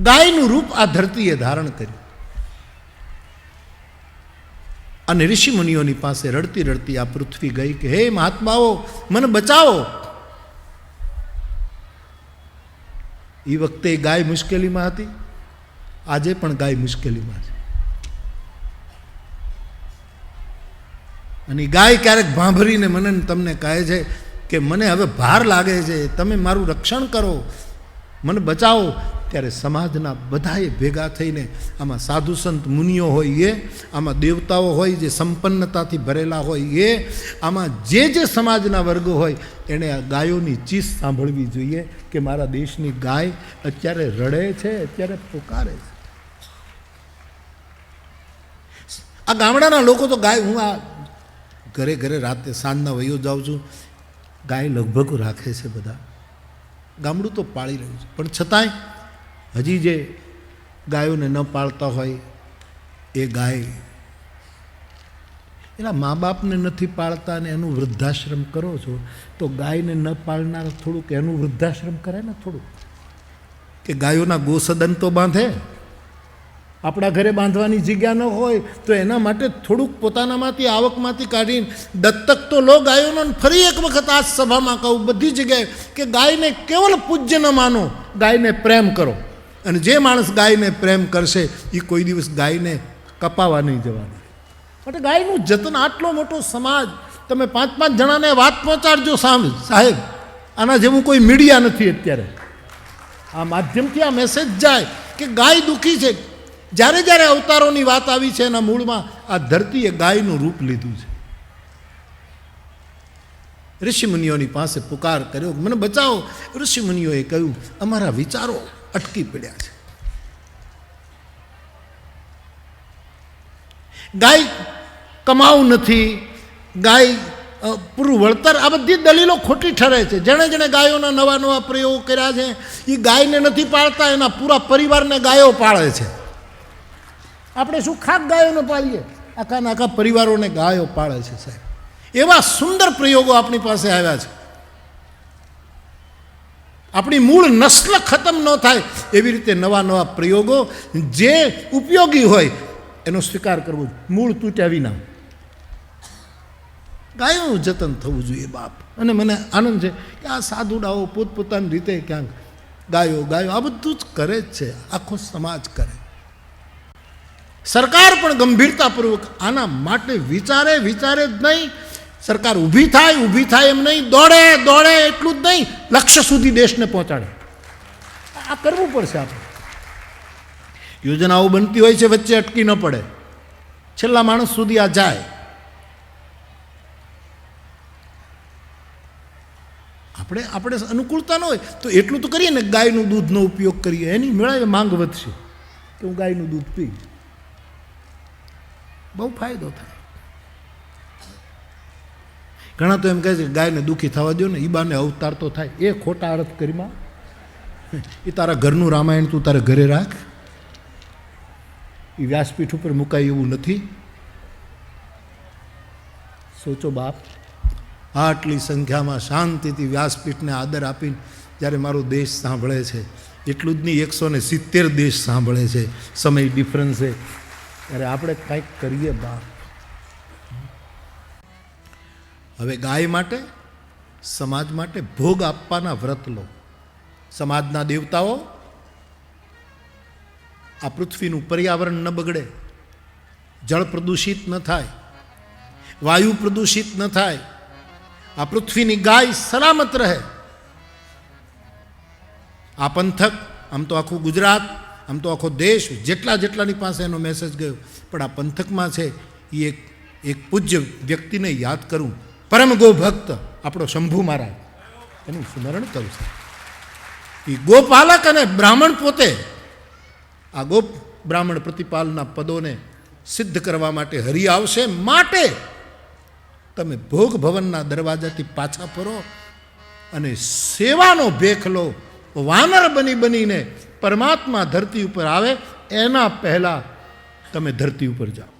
ગાયનું રૂપ આ ધરતીએ ધારણ કર્યું અને ઋષિ મુનિઓની પાસે રડતી રડતી આ પૃથ્વી ગઈ કે હે મહાત્માઓ મને બચાવો. એ વખતે ગાય મુશ્કેલીમાં હતી, આજે પણ ગાય મુશ્કેલીમાં છે. અને ગાય ક્યારેક ભાંભરીને મને તમને કહે છે કે મને હવે ભાર લાગે છે, તમે મારું રક્ષણ કરો, મને બચાવો. ત્યારે સમાજના બધાએ ભેગા થઈને, આમાં સાધુ સંત મુનિઓ હોય એ, આમાં દેવતાઓ હોય જે સંપન્નતાથી ભરેલા હોય એ, આમાં જે જે સમાજના વર્ગો હોય એણે આ ગાયોની ચીસ સાંભળવી જોઈએ કે મારા દેશની ગાય અત્યારે રડે છે, અત્યારે પુકારે છે. આ ગામડાના લોકો તો ગાય, હું આ ઘરે ઘરે રાતે સાંજના વયો જાઉં છું, ગાય લગભગ રાખે છે બધા. ગામડું તો પાળી રહ્યું છે, પણ છતાંય હજી જે ગાયોને ન પાળતા હોય એ ગાય એના મા બાપને નથી પાળતા ને એનું વૃદ્ધાશ્રમ કરો છો, તો ગાયને ન પાળનાર થોડુંક એનું વૃદ્ધાશ્રમ કરે ને, થોડુંક કે ગાયોના ગોસદન તો બાંધે. આપણા ઘરે બાંધવાની જગ્યા ન હોય તો એના માટે થોડુંક પોતાનામાંથી આવકમાંથી કાઢીને દત્તક તો લો ગાયોનો. ફરી એક વખત આ સભામાં કહું બધી જગ્યાએ કે ગાયને કેવલ પૂજ્ય ન માનો, ગાયને પ્રેમ કરો. અને જે માણસ ગાયને પ્રેમ કરશે એ કોઈ દિવસ ગાયને કપાવા નહીં જવાનું. માટે ગાયનું જતન, આટલો મોટો સમાજ, તમે 5-5 જણાને વાત પહોંચાડજો સાહેબ. આના જેવું કોઈ મીડિયા નથી અત્યારે. આ માધ્યમથી આ મેસેજ જાય કે ગાય દુઃખી છે. જ્યારે જ્યારે અવતારોની વાત આવી છે એના મૂળમાં આ ધરતીએ ગાયનું રૂપ લીધું છે. ઋષિમુનિઓની પાસે પુકાર કર્યો, મને બચાવો. ઋષિમુનિઓએ કહ્યું અમારા વિચારો અટકી પડ્યા છે. ગાય કમાવ નથી, ગાય પૂરું વળતર, આ બધી દલીલો ખોટી ઠરે છે. જેણે જેણે ગાયોના નવા નવા પ્રયોગો કર્યા છે એ ગાયને નથી પાળતા, એના પૂરા પરિવારને ગાયો પાળે છે. આપણે શું ખાક ગાયોને પાળીએ, આખા પરિવારોને ગાયો પાળે છે સાહેબ. એવા સુંદર પ્રયોગો આપણી પાસે આવ્યા છે. આપણી મૂળ નસ્લ ખતમ ન થાય એવી રીતે નવા નવા પ્રયોગો, જે ઉપયોગી હોય એનો સ્વીકાર કરવો, મૂળ તૂટ્યા વિના. ગાયોનું જતન થવું જોઈએ બાપ. અને મને આનંદ છે કે આ સાધુડાઓ પોતપોતાની રીતે ક્યાંક ગાયો આ બધું જ કરે જ છે, આખો સમાજ કરે. સરકાર પણ ગંભીરતાપૂર્વક આના માટે વિચારે જ નહીં. સરકાર ઊભી થાય એમ નહીં, દોડે એટલું જ નહીં, લક્ષ્ય સુધી દેશને પહોંચાડે. આ કરવું પડશે આપણે. યોજનાઓ બનતી હોય છે, વચ્ચે અટકી ન પડે, છેલ્લા માણસ સુધી આ જાય. આપણે અનુકૂળતા ન હોય તો એટલું તો કરીએ ને, ગાયનું દૂધનો ઉપયોગ કરીએ, એની મેળાએ માંગ વધશે કે હું ગાયનું દૂધ પીશ, બહુ ફાયદો થાય. ઘણા તો એમ કહે છે કે ગાયને દુઃખી થવા દો ને, ઈબાને અવતાર તો થાય. એ ખોટા અર્થ કરીમાં એ તારા ઘરનું રામાયણ તું તારે ઘરે રાખ, એ વ્યાસપીઠ ઉપર મુકાય એવું નથી. સોચો બાપ, આટલી સંખ્યામાં શાંતિથી વ્યાસપીઠને આદર આપીને જ્યારે મારો દેશ સાંભળે છે, એટલું જ નહીં 170 દેશ સાંભળે છે, સમય ડિફરન્સ છે, ત્યારે આપણે કાંઈક કરીએ બાપ. હવે ગાય માટે, સમાજ માટે ભોગ આપવાના વ્રત લો. સમાજના દેવતાઓ, આ પૃથ્વીનું પર્યાવરણ ન બગડે, જળ પ્રદૂષિત ન થાય, વાયુ પ્રદૂષિત ન થાય, આ પૃથ્વીની ગાય સલામત રહે. આ પંથક, આમ તો આખું ગુજરાત, આમ તો આખો દેશ, જેટલાની પાસે એનો મેસેજ ગયો, પણ આ પંથકમાં છે એ એક પૂજ્ય વ્યક્તિને યાદ કરું, પરમ ગો ભક્ત આપણો શંભુ મહારાજ, એનું સ્મરણ કરું છું. એ ગોપાલક અને બ્રાહ્મણ પોતે આ ગોપ બ્રાહ્મણ પ્રતિપાલના પદોને સિદ્ધ કરવા માટે હરી આવશે. માટે તમે ભોગ ભવનના દરવાજાથી પાછા ફરો અને સેવાનો ભેખ લો. વાનર બનીને પરમાત્મા ધરતી ઉપર આવે એના પહેલાં તમે ધરતી ઉપર જાઓ.